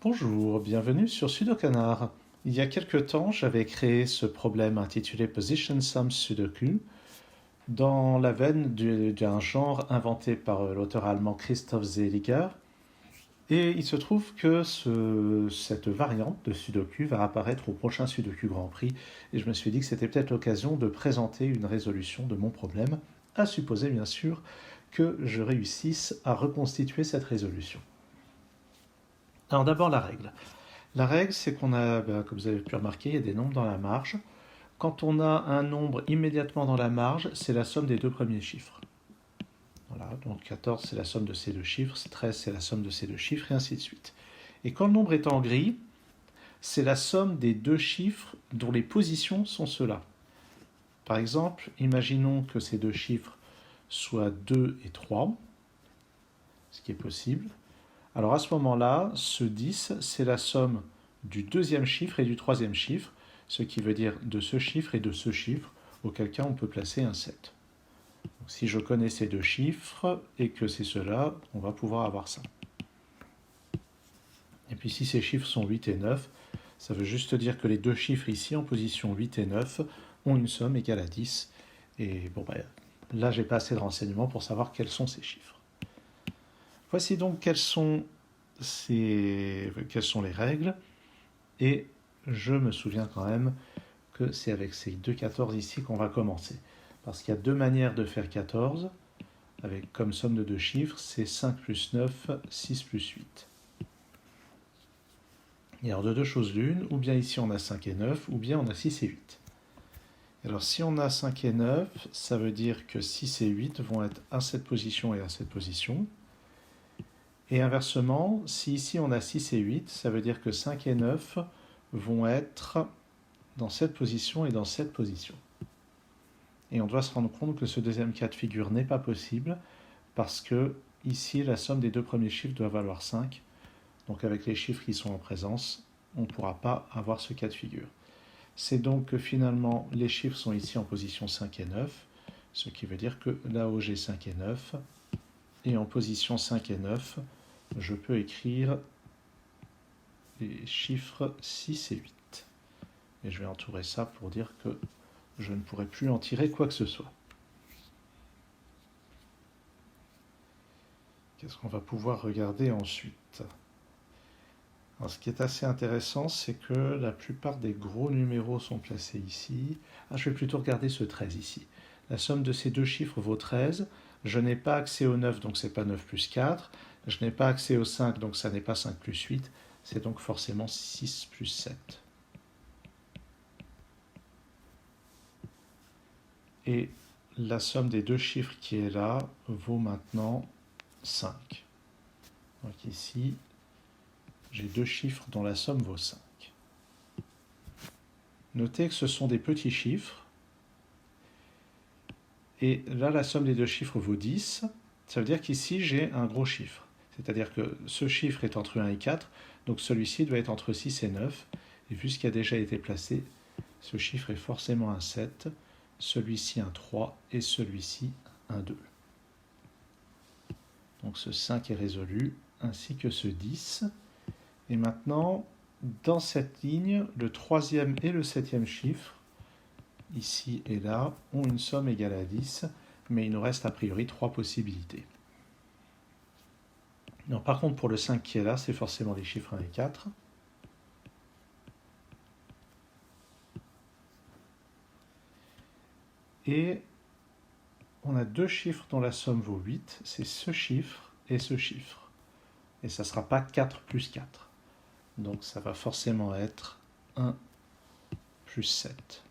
Bonjour, bienvenue sur Sudokanar. Il y a quelque temps, j'avais créé ce problème intitulé Position Sum Sudoku dans la veine d'un genre inventé par l'auteur allemand Christoph Seliger. Et il se trouve que cette variante de Sudoku va apparaître au prochain Sudoku Grand Prix. Et je me suis dit que c'était peut-être l'occasion de présenter une résolution de mon problème, à supposer bien sûr que je réussisse à reconstituer cette résolution. Alors d'abord la règle. La règle, c'est qu'on a, comme vous avez pu remarquer, il y a des nombres dans la marge. Quand on a un nombre immédiatement dans la marge, c'est la somme des deux premiers chiffres. Voilà, donc 14, c'est la somme de ces deux chiffres, 13, c'est la somme de ces deux chiffres, et ainsi de suite. Et quand le nombre est en gris, c'est la somme des deux chiffres dont les positions sont ceux-là. Par exemple, imaginons que ces deux chiffres soient 2 et 3, ce qui est possible. Alors à ce moment-là, ce 10, c'est la somme du deuxième chiffre et du troisième chiffre, ce qui veut dire de ce chiffre et de ce chiffre, auquel cas on peut placer un 7. Donc, si je connais ces deux chiffres et que c'est cela, on va pouvoir avoir ça. Et puis si ces chiffres sont 8 et 9, ça veut juste dire que les deux chiffres ici en position 8 et 9 ont une somme égale à 10. Et bon, là, j'ai pas assez de renseignements pour savoir quels sont ces chiffres. Voici donc quelles sont les règles. Et je me souviens quand même que c'est avec ces deux 14 ici qu'on va commencer. Parce qu'il y a deux manières de faire 14, avec comme somme de deux chiffres, c'est 5 plus 9, 6 plus 8. Et alors de deux choses l'une, ou bien ici on a 5 et 9, ou bien on a 6 et 8. Alors si on a 5 et 9, ça veut dire que 6 et 8 vont être à cette position et à cette position. Et inversement, si ici on a 6 et 8, ça veut dire que 5 et 9 vont être dans cette position et dans cette position. Et on doit se rendre compte que ce deuxième cas de figure n'est pas possible parce que ici la somme des deux premiers chiffres doit valoir 5. Donc avec les chiffres qui sont en présence, on ne pourra pas avoir ce cas de figure. C'est donc que finalement les chiffres sont ici en position 5 et 9, ce qui veut dire que là où j'ai 5 et 9, et en position 5 et 9, je peux écrire les chiffres 6 et 8. Et je vais entourer ça pour dire que je ne pourrai plus en tirer quoi que ce soit. Qu'est-ce qu'on va pouvoir regarder ensuite? Alors, ce qui est assez intéressant, c'est que la plupart des gros numéros sont placés ici. Je vais plutôt regarder ce 13 ici. La somme de ces deux chiffres vaut 13. Je n'ai pas accès au 9, donc c'est pas 9 plus 4. Je n'ai pas accès au 5, donc ça n'est pas 5 plus 8. C'est donc forcément 6 plus 7. Et la somme des deux chiffres qui est là vaut maintenant 5. Donc ici, j'ai deux chiffres dont la somme vaut 5. Notez que ce sont des petits chiffres. Et là, la somme des deux chiffres vaut 10. Ça veut dire qu'ici, j'ai un gros chiffre. C'est-à-dire que ce chiffre est entre 1 et 4, donc celui-ci doit être entre 6 et 9. Et vu ce qui a déjà été placé, ce chiffre est forcément un 7, celui-ci un 3 et celui-ci un 2. Donc ce 5 est résolu, ainsi que ce 10. Et maintenant, dans cette ligne, le troisième et le septième chiffre, ici et là, ont une somme égale à 10, mais il nous reste a priori trois possibilités. Non, par contre, pour le 5 qui est là, c'est forcément les chiffres 1 et 4. Et on a deux chiffres dont la somme vaut 8, c'est ce chiffre et ce chiffre. Et ça ne sera pas 4 plus 4. Donc ça va forcément être 1 plus 7.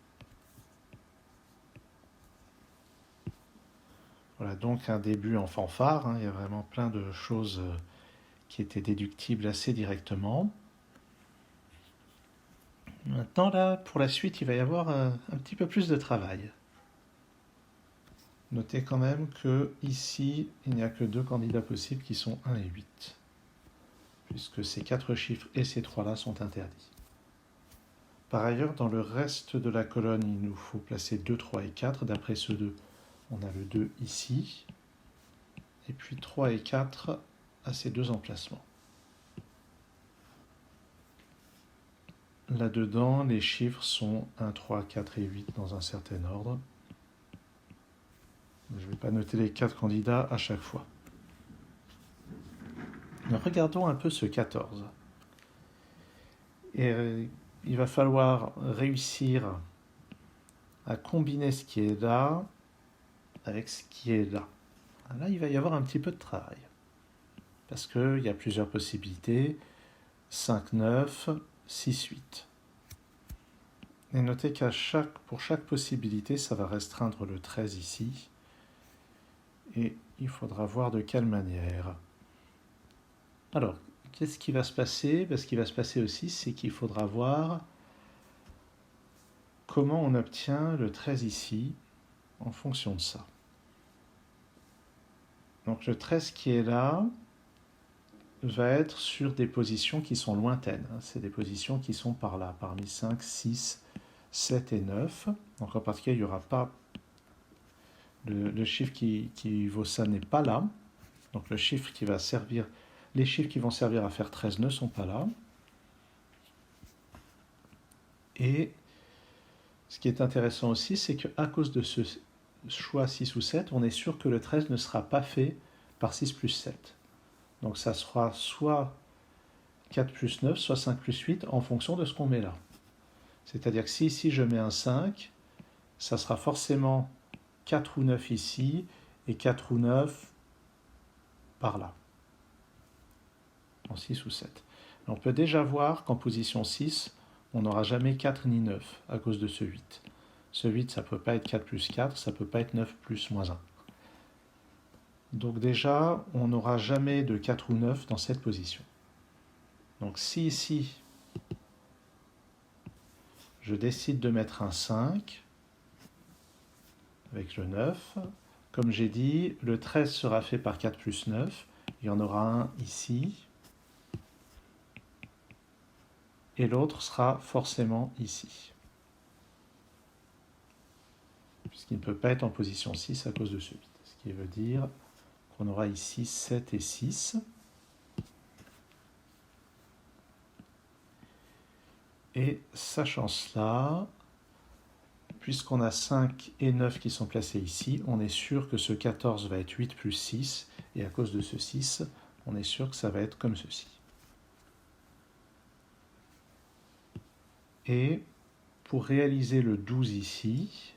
Voilà donc un début en fanfare. Il y a vraiment plein de choses qui étaient déductibles assez directement. Maintenant, là, pour la suite, il va y avoir un petit peu plus de travail. Notez quand même que ici, il n'y a que deux candidats possibles qui sont 1 et 8, puisque ces quatre chiffres et ces trois-là sont interdits. Par ailleurs, dans le reste de la colonne, il nous faut placer 2, 3 et 4. D'après ce 2, on a le 2 ici, et puis 3 et 4 à ces deux emplacements. là-dedans, les chiffres sont 1, 3, 4 et 8 dans un certain ordre. Je ne vais pas noter les 4 candidats à chaque fois. Regardons un peu ce 14. Et il va falloir réussir à combiner ce qui est là avec ce qui est là. Là, il va y avoir un petit peu de travail. Parce qu'il y a plusieurs possibilités. 5, 9, 6, 8. Et notez pour chaque possibilité, ça va restreindre le 13 ici. Et il faudra voir de quelle manière. Alors, qu'est-ce qui va se passer? Ce qui va se passer aussi, c'est qu'il faudra voir comment on obtient le 13 ici en fonction de ça. Donc le 13 qui est là va être sur des positions qui sont lointaines. C'est des positions qui sont par là, parmi 5, 6, 7 et 9. Donc en particulier, il n'y aura pas... Le chiffre qui vaut ça n'est pas là. Donc le chiffre qui va servir... Les chiffres qui vont servir à faire 13 ne sont pas là. Et ce qui est intéressant aussi, c'est qu'à cause de ce choix 6 ou 7, on est sûr que le 13 ne sera pas fait par 6 plus 7. Donc ça sera soit 4 plus 9, soit 5 plus 8, en fonction de ce qu'on met là. C'est-à-dire que si ici je mets un 5, ça sera forcément 4 ou 9 ici, et 4 ou 9 par là, en 6 ou 7. On peut déjà voir qu'en position 6, on n'aura jamais 4 ni 9 à cause de ce 8. Ce 8, ça ne peut pas être 4 plus 4, ça ne peut pas être 9 plus moins 1. Donc déjà, on n'aura jamais de 4 ou 9 dans cette position. Donc si ici, je décide de mettre un 5, avec le 9, comme j'ai dit, le 13 sera fait par 4 plus 9, il y en aura un ici, et l'autre sera forcément ici. Puisqu'il ne peut pas être en position 6 à cause de ce 8. Ce qui veut dire qu'on aura ici 7 et 6. Et sachant cela, puisqu'on a 5 et 9 qui sont placés ici, on est sûr que ce 14 va être 8 plus 6, et à cause de ce 6, on est sûr que ça va être comme ceci. Et pour réaliser le 12 ici,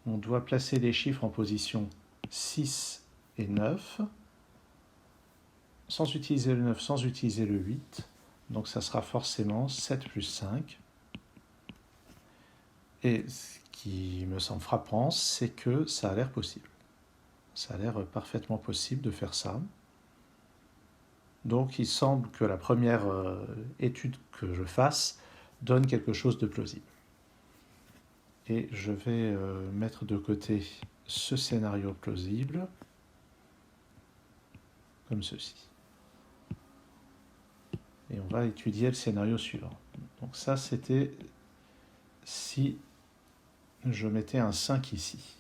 on doit placer les chiffres en position 6 et 9, sans utiliser le 9, sans utiliser le 8, donc ça sera forcément 7 plus 5. Et ce qui me semble frappant, c'est que ça a l'air possible. Ça a l'air parfaitement possible de faire ça. Donc il semble que la première étude que je fasse donne quelque chose de plausible. Et je vais mettre de côté ce scénario plausible, comme ceci. Et on va étudier le scénario suivant. Donc ça, c'était si je mettais un 5 ici.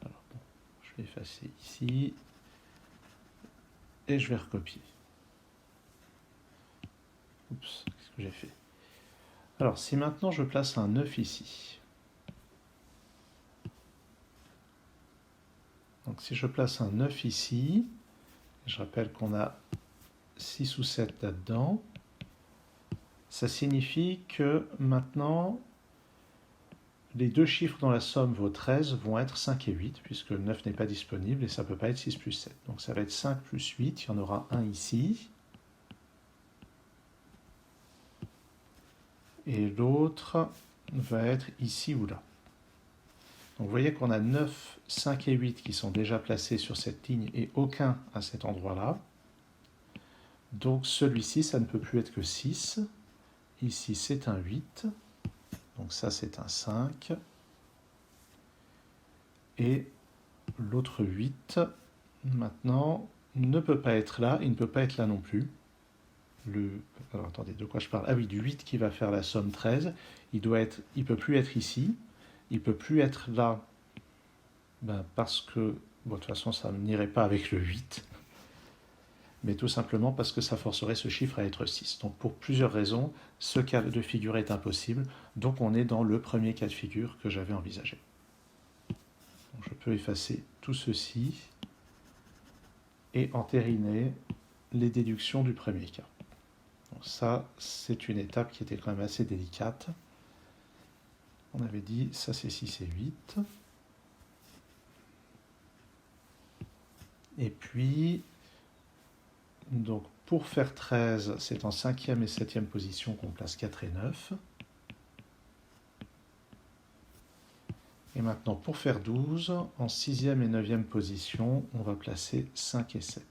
Alors bon, je vais effacer ici. Et je vais recopier. Oups, qu'est-ce que j'ai fait? Alors, si maintenant je place un 9 ici. Donc si je place un 9 ici, je rappelle qu'on a 6 ou 7 là-dedans, ça signifie que maintenant, les deux chiffres dont la somme vaut 13 vont être 5 et 8, puisque le 9 n'est pas disponible et ça ne peut pas être 6 plus 7. Donc ça va être 5 plus 8, il y en aura un ici. Et l'autre va être ici ou là. Donc vous voyez qu'on a 9, 5 et 8 qui sont déjà placés sur cette ligne et aucun à cet endroit-là. Donc celui-ci, ça ne peut plus être que 6. Ici, c'est un 8. Donc ça, c'est un 5. Et l'autre 8, maintenant, ne peut pas être là, il ne peut pas être là non plus. Alors attendez, de quoi je parle? Ah oui, du 8 qui va faire la somme 13. Il ne peut plus être ici. Il ne peut plus être là parce que, bon, de toute façon, ça n'irait pas avec le 8. mais tout simplement parce que ça forcerait ce chiffre à être 6. Donc pour plusieurs raisons, ce cas de figure est impossible, donc on est dans le premier cas de figure que j'avais envisagé. Donc je peux effacer tout ceci et entériner les déductions du premier cas. Donc ça, c'est une étape qui était quand même assez délicate. On avait dit, ça c'est 6 et 8. Et puis, donc pour faire 13, c'est en 5e et 7e position qu'on place 4 et 9. Et maintenant, pour faire 12, en 6e et 9e position, on va placer 5 et 7.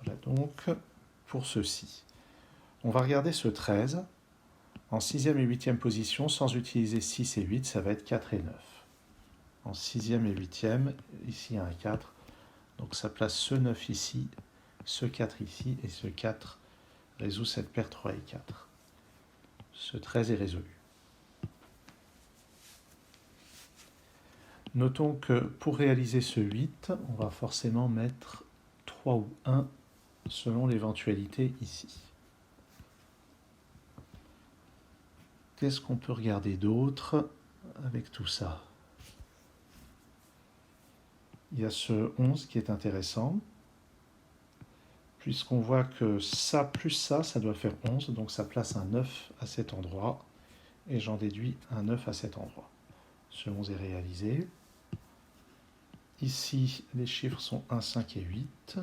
Voilà donc pour ceci. On va regarder ce 13. En 6e et 8e position, sans utiliser 6 et 8, ça va être 4 et 9. En 6e et 8e, ici il y a un 4. Donc ça place ce 9 ici, ce 4 ici, et ce 4 résout cette paire 3 et 4. Ce 13 est résolu. Notons que pour réaliser ce 8, on va forcément mettre 3 ou 1 selon l'éventualité ici. Qu'est-ce qu'on peut regarder d'autre avec tout ça? Il y a ce 11 qui est intéressant, puisqu'on voit que ça plus ça doit faire 11, donc ça place un 9 à cet endroit, et j'en déduis un 9 à cet endroit. Ce 11 est réalisé. Ici, les chiffres sont 1, 5 et 8.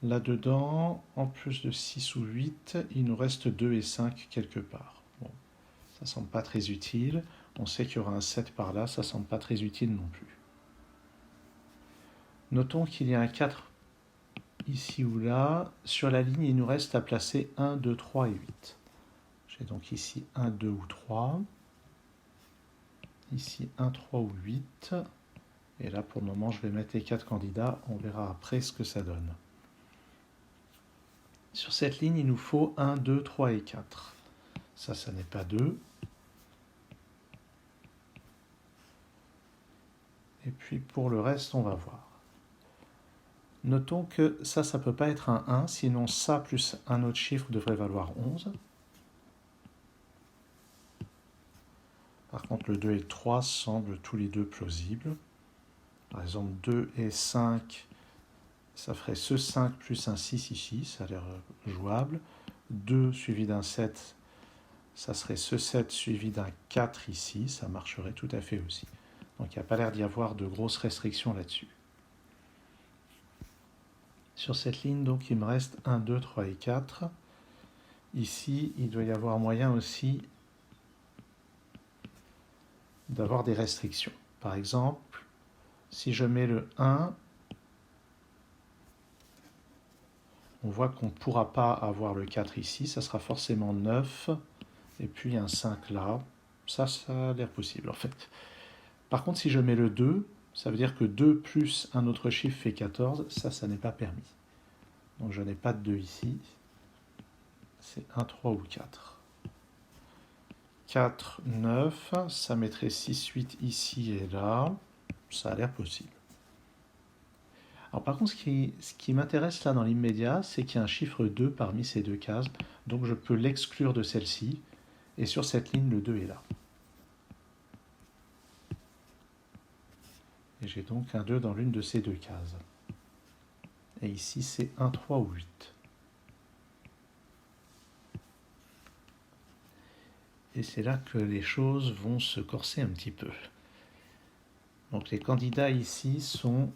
Là-dedans, en plus de 6 ou 8, il nous reste 2 et 5 quelque part. Bon, ça ne semble pas très utile. On sait qu'il y aura un 7 par là, ça ne semble pas très utile non plus. Notons qu'il y a un 4 ici ou là. Sur la ligne, il nous reste à placer 1, 2, 3 et 8. J'ai donc ici 1, 2 ou 3. Ici 1, 3 ou 8. Et là, pour le moment, je vais mettre les 4 candidats. On verra après ce que ça donne. Sur cette ligne, il nous faut 1, 2, 3 et 4. Ça n'est pas 2. Et puis pour le reste, on va voir. Notons que ça ne peut pas être un 1, sinon ça plus un autre chiffre devrait valoir 11. Par contre, le 2 et le 3 semblent tous les deux plausibles. Par exemple, 2 et 5, ça ferait ce 5 plus un 6 ici, ça a l'air jouable. 2 suivi d'un 7, ça serait ce 7 suivi d'un 4 ici, ça marcherait tout à fait aussi. Donc il n'y a pas l'air d'y avoir de grosses restrictions là-dessus. Sur cette ligne, donc, il me reste 1, 2, 3 et 4. Ici, il doit y avoir moyen aussi d'avoir des restrictions. Par exemple, si je mets le 1, on voit qu'on ne pourra pas avoir le 4 ici, ça sera forcément 9, et puis un 5 là. Ça a l'air possible en fait. Par contre, si je mets le 2, ça veut dire que 2 plus un autre chiffre fait 14, ça n'est pas permis. Donc je n'ai pas de 2 ici, c'est 1, 3 ou 4. 4, 9, ça mettrait 6, 8 ici et là, ça a l'air possible. Alors par contre, ce qui m'intéresse là dans l'immédiat, c'est qu'il y a un chiffre 2 parmi ces deux cases, donc je peux l'exclure de celle-ci, et sur cette ligne, le 2 est là. Et j'ai donc un 2 dans l'une de ces deux cases. Et ici, c'est 1, 3 ou 8. Et c'est là que les choses vont se corser un petit peu. Donc les candidats ici sont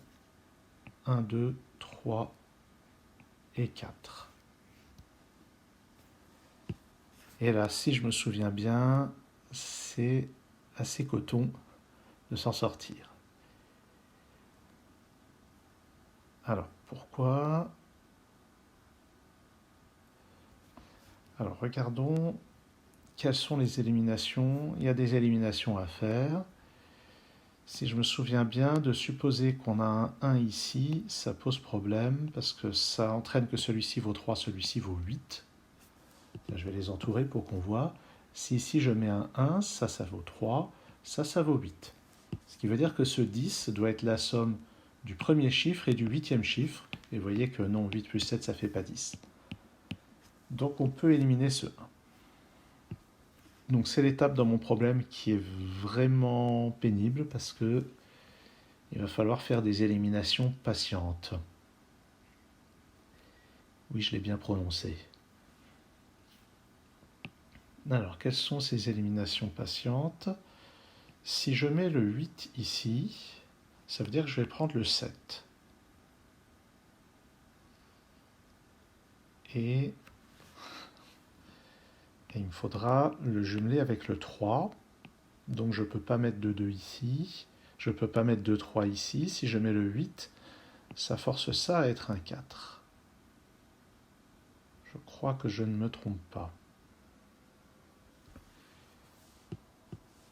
1, 2, 3 et 4. Et là, si je me souviens bien, c'est assez coton de s'en sortir. Alors, pourquoi? Alors, regardons quelles sont les éliminations. Il y a des éliminations à faire. Si je me souviens bien, de supposer qu'on a un 1 ici, ça pose problème parce que ça entraîne que celui-ci vaut 3, celui-ci vaut 8. Là, je vais les entourer pour qu'on voit. Si ici je mets un 1, ça vaut 3, ça vaut 8. Ce qui veut dire que ce 10 doit être la somme du premier chiffre et du huitième chiffre. Et vous voyez que non, 8 plus 7, ça ne fait pas 10. Donc on peut éliminer ce 1. Donc c'est l'étape dans mon problème qui est vraiment pénible parce que il va falloir faire des éliminations patientes. Oui, je l'ai bien prononcé. Alors, quelles sont ces éliminations patientes? Si je mets le 8 ici, ça veut dire que je vais prendre le 7. Et il me faudra le jumeler avec le 3. Donc je ne peux pas mettre de 2 ici. Je ne peux pas mettre de 3 ici. Si je mets le 8, ça force ça à être un 4. Je crois que je ne me trompe pas.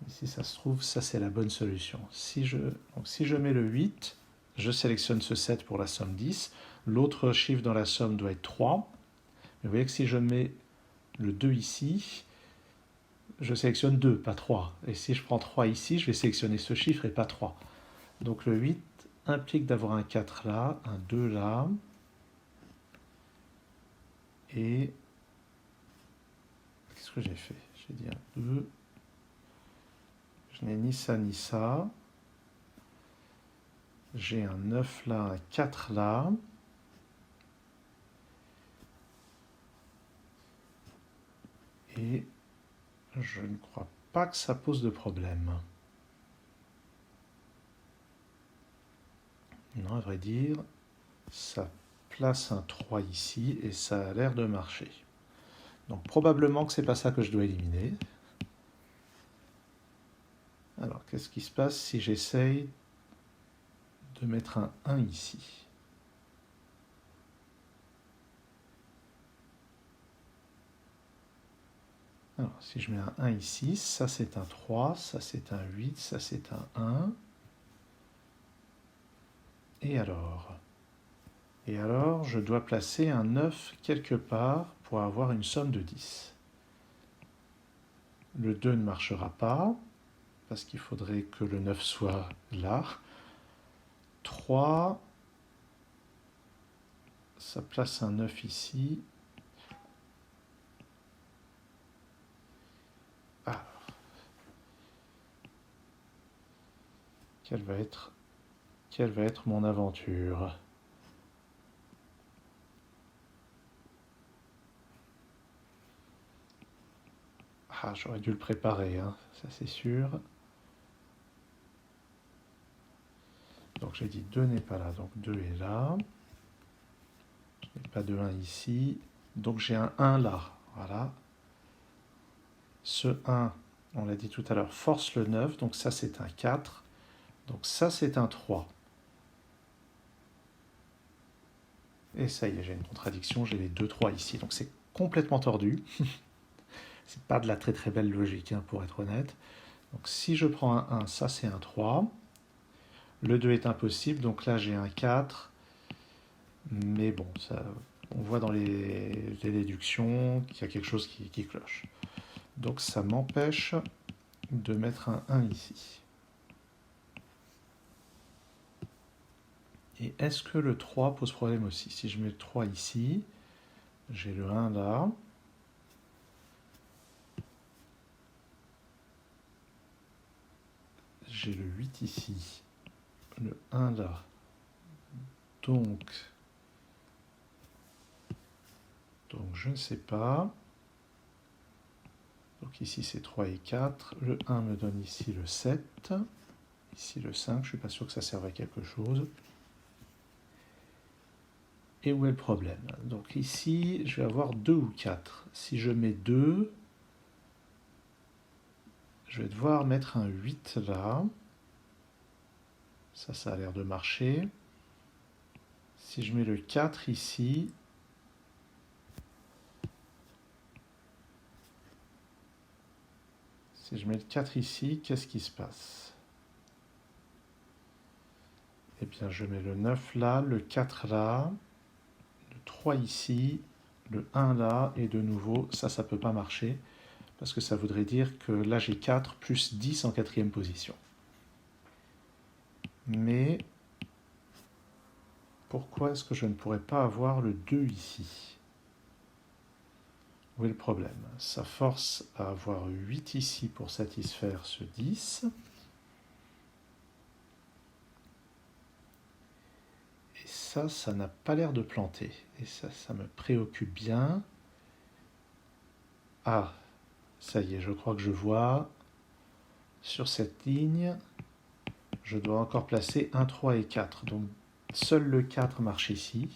Si ça se trouve, ça c'est la bonne solution. Si je mets le 8, je sélectionne ce 7 pour la somme 10. L'autre chiffre dans la somme doit être 3. Mais vous voyez que si je mets le 2 ici, je sélectionne 2, pas 3. Et si je prends 3 ici, je vais sélectionner ce chiffre et pas 3. Donc le 8 implique d'avoir un 4 là, un 2 là. Et qu'est-ce que j'ai fait? J'ai dit un 2. Je n'ai ni ça ni ça. J'ai un 9 là, un 4 là. Et je ne crois pas que ça pose de problème. Non, à vrai dire, ça place un 3 ici et ça a l'air de marcher. Donc probablement que c'est pas ça que je dois éliminer. Alors, qu'est-ce qui se passe si j'essaye de mettre un 1 ici? Alors, si je mets un 1 ici, ça c'est un 3, ça c'est un 8, ça c'est un 1. Et alors, je dois placer un 9 quelque part pour avoir une somme de 10. Le 2 ne marchera pas, parce qu'il faudrait que le 9 soit là. 3, ça place un 9 ici. Alors, quelle va être mon aventure? Ah, j'aurais dû le préparer, hein, ça c'est sûr. Donc j'ai dit 2 n'est pas là, donc 2 est là. Je n'ai pas de 1 ici. Donc j'ai un 1 là, voilà. Ce 1, on l'a dit tout à l'heure, force le 9, donc ça c'est un 4. Donc ça c'est un 3. Et ça y est, j'ai une contradiction, j'ai les 2 3 ici. Donc c'est complètement tordu. C'est pas de la très très belle logique, hein, pour être honnête. Donc si je prends un 1, ça c'est un 3. Le 2 est impossible, donc là j'ai un 4. Mais bon, ça, on voit dans les déductions qu'il y a quelque chose qui cloche. Donc ça m'empêche de mettre un 1 ici. Et est-ce que le 3 pose problème aussi? Si je mets le 3 ici, j'ai le 1 là. J'ai le 8 ici, le 1 là. Donc je ne sais pas. Donc ici c'est 3 et 4. Le 1 me donne ici le 7. Ici le 5, je ne suis pas sûr que ça serve à quelque chose. Et où est le problème? Donc ici, je vais avoir 2 ou 4. Si je mets 2, je vais devoir mettre un 8 là. Ça a l'air de marcher. Si je mets le 4 ici, qu'est-ce qui se passe? Eh bien, je mets le 9 là, le 4 là, le 3 ici, le 1 là, et de nouveau, ça ne peut pas marcher, parce que ça voudrait dire que là j'ai 4 plus 10 en quatrième position. Mais pourquoi est-ce que je ne pourrais pas avoir le 2 ici? Où est le problème? Ça force à avoir 8 ici pour satisfaire ce 10. Et ça n'a pas l'air de planter. Et ça me préoccupe bien. Ah, ça y est, je crois que je vois. Sur cette ligne, je dois encore placer 1, 3 et 4. Donc seul le 4 marche ici.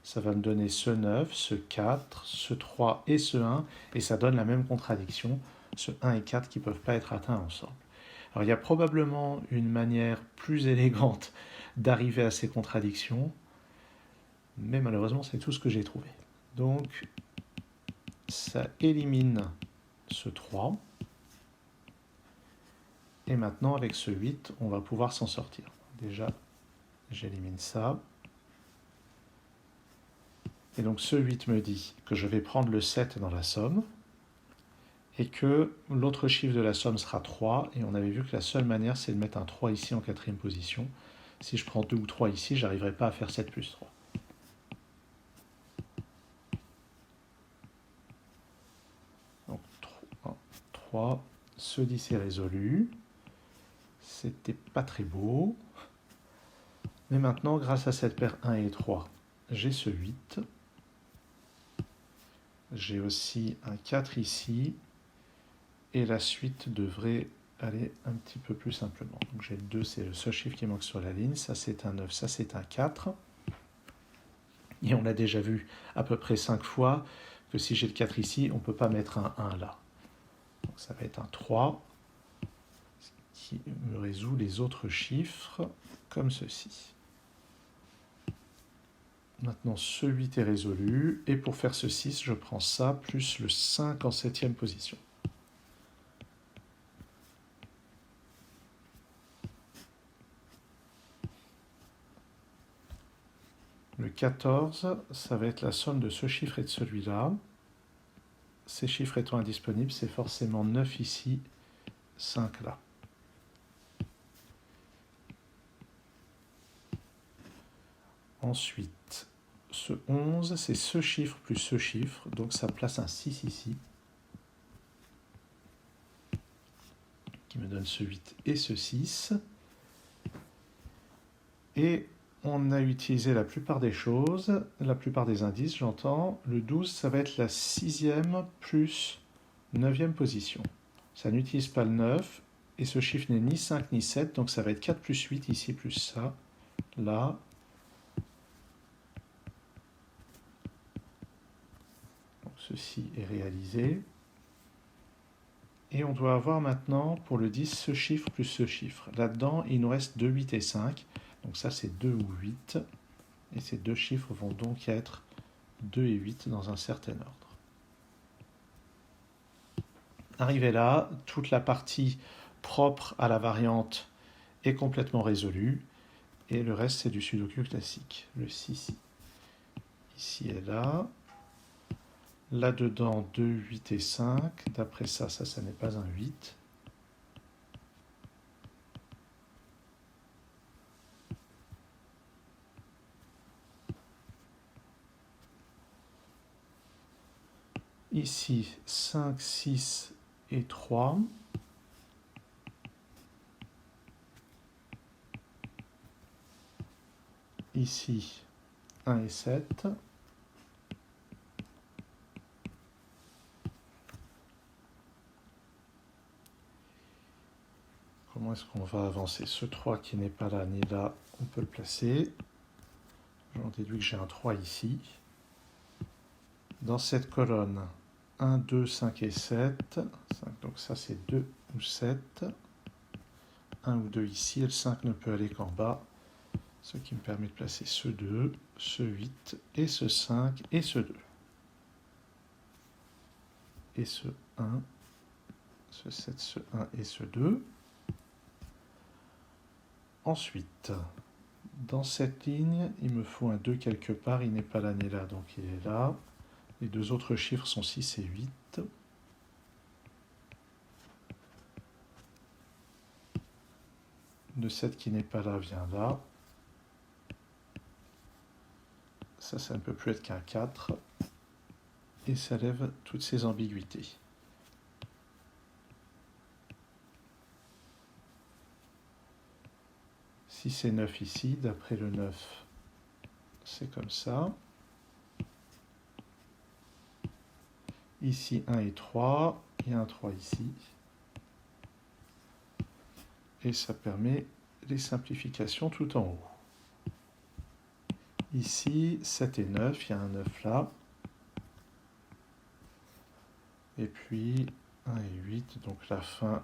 Ça va me donner ce 9, ce 4, ce 3 et ce 1. Et ça donne la même contradiction, ce 1 et 4 qui ne peuvent pas être atteints ensemble. Alors il y a probablement une manière plus élégante d'arriver à ces contradictions, mais malheureusement c'est tout ce que j'ai trouvé. Donc ça élimine ce 3, et maintenant avec ce 8 on va pouvoir s'en sortir. Déjà j'élimine ça, et donc ce 8 me dit que je vais prendre le 7 dans la somme, et que l'autre chiffre de la somme sera 3, et on avait vu que la seule manière c'est de mettre un 3 ici en quatrième position. Si je prends 2 ou 3 ici, je n'arriverai pas à faire 7 plus 3. Donc 3, ce 10 est résolu. C'était pas très beau. Mais maintenant, grâce à cette paire 1 et 3, j'ai ce 8. J'ai aussi un 4 ici. Et la suite devrait aller un petit peu plus simplement. Donc j'ai le 2, c'est le seul chiffre qui manque sur la ligne. Ça c'est un 9, ça c'est un 4. Et on l'a déjà vu à peu près 5 fois que si j'ai le 4 ici, on ne peut pas mettre un 1 là. Donc ça va être un 3 qui me résout les autres chiffres comme ceci. Maintenant ce 8 est résolu. Et pour faire ce 6, je prends ça plus le 5 en septième position. Le 14, ça va être la somme de ce chiffre et de celui-là. Ces chiffres étant indisponibles, c'est forcément 9 ici, 5 là. Ensuite, ce 11, c'est ce chiffre plus ce chiffre, donc ça place un 6 ici, qui me donne ce 8 et ce 6. Et on a utilisé la plupart des choses, la plupart des indices, j'entends. Le 12, ça va être la sixième plus neuvième position. Ça n'utilise pas le 9, et ce chiffre n'est ni 5 ni 7, donc ça va être 4 plus 8 ici, plus ça, là. Donc ceci est réalisé. Et on doit avoir maintenant, pour le 10, ce chiffre plus ce chiffre. Là-dedans, il nous reste 2, 8 et 5. Donc ça, c'est 2 ou 8. Et ces deux chiffres vont donc être 2 et 8 dans un certain ordre. Arrivé là, toute la partie propre à la variante est complètement résolue. Et le reste, c'est du sudoku classique. Le 6 ici et là. Là-dedans, 2, 8 et 5. D'après ça, ça n'est pas un 8. Ici, 5, 6 et 3. Ici, 1 et 7. Comment est-ce qu'on va avancer? Ce 3 qui n'est pas là ni là, on peut le placer. J'en déduis que j'ai un 3 ici. Dans cette colonne, 1, 2, 5 et 7. 5, donc ça c'est 2 ou 7. 1 ou 2 ici, et le 5 ne peut aller qu'en bas. Ce qui me permet de placer ce 2, ce 8, et ce 5, et ce 2. Et ce 1, ce 7, ce 1 et ce 2. Ensuite, dans cette ligne, il me faut un 2 quelque part, il n'est pas là ni là, donc il est là. Les deux autres chiffres sont 6 et 8. de 7 qui n'est pas là vient là. Ça ne peut plus être qu'un 4. Et ça lève toutes ces ambiguïtés. Si c'est 9 ici, d'après le 9, c'est comme ça. Ici 1 et 3, il y a un 3 ici. Et ça permet les simplifications tout en haut. Ici, 7 et 9, il y a un 9 là. Et puis 1 et 8, donc la fin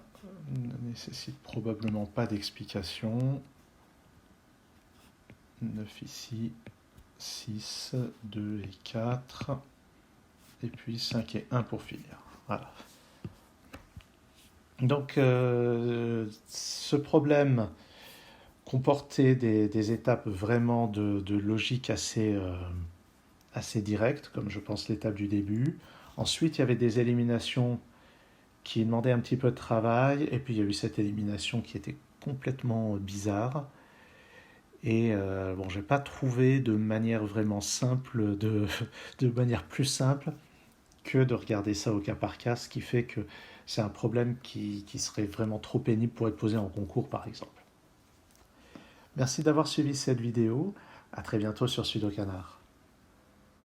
ne nécessite probablement pas d'explication. 9 ici, 6, 2 et 4, et puis 5 et 1 pour finir. Voilà. Donc ce problème comportait des étapes vraiment de logique assez directes, comme je pense l'étape du début. Ensuite, il y avait des éliminations qui demandaient un petit peu de travail, et puis il y a eu cette élimination qui était complètement bizarre. Et bon, j'ai pas trouvé de manière vraiment simple, de manière plus simple que de regarder ça au cas par cas, ce qui fait que c'est un problème qui serait vraiment trop pénible pour être posé en concours, par exemple. Merci d'avoir suivi cette vidéo. À très bientôt sur Sudocanar.